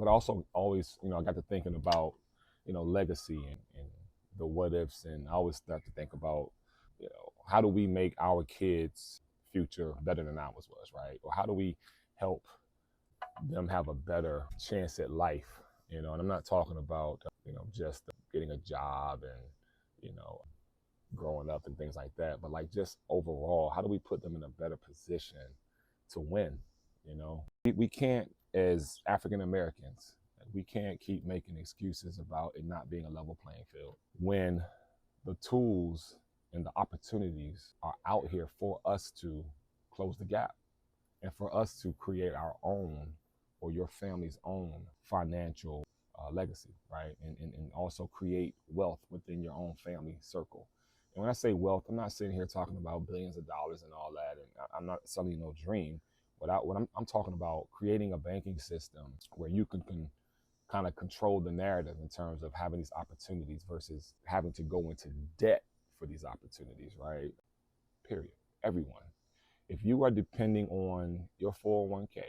But also always, I got to thinking about, legacy and the what ifs, and I always start to think about, how do we make our kids' future better than ours was, right? Or how do we help them have a better chance at life, and I'm not talking about, just getting a job and, growing up and things like that, but like just overall, how do we put them in a better position to win? We can't, as African Americans, we can't keep making excuses about it not being a level playing field when the tools and the opportunities are out here for us to close the gap and for us to create our own or your family's own financial legacy, right? And also create wealth within your own family circle. And when I say wealth, I'm not sitting here talking about billions of dollars and all that. And I'm not selling you no dream. What I'm talking about creating a banking system where you can kind of control the narrative in terms of having these opportunities versus having to go into debt for these opportunities, right? Period. Everyone. If you are depending on your 401k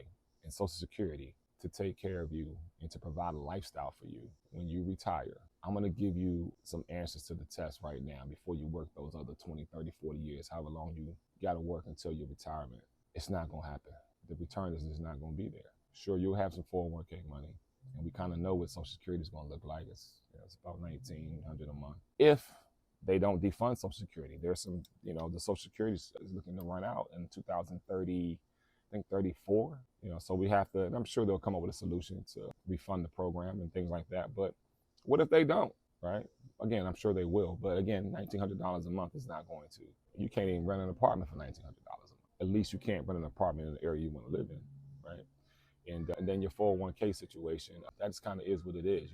and Social Security to take care of you and to provide a lifestyle for you when you retire, I'm going to give you some answers to the test right now before you work those other 20, 30, 40 years, however long you got to work until your retirement. It's not going to happen. The return is just not going to be there. Sure, you'll have some 401k money, and we kind of know what Social Security is going to look like. It's about $1,900 a month. If they don't defund Social Security, there's some, the Social Security is looking to run out in 2030, I think 34. So we have to, and I'm sure they'll come up with a solution to refund the program and things like that. But what if they don't, right? Again, I'm sure they will. But again, $1,900 a month is not going to. You can't even rent an apartment for $1,900 a month. At least you can't rent an apartment in the area you want to live in, right? And then your 401k situation, that just kind of is what it is,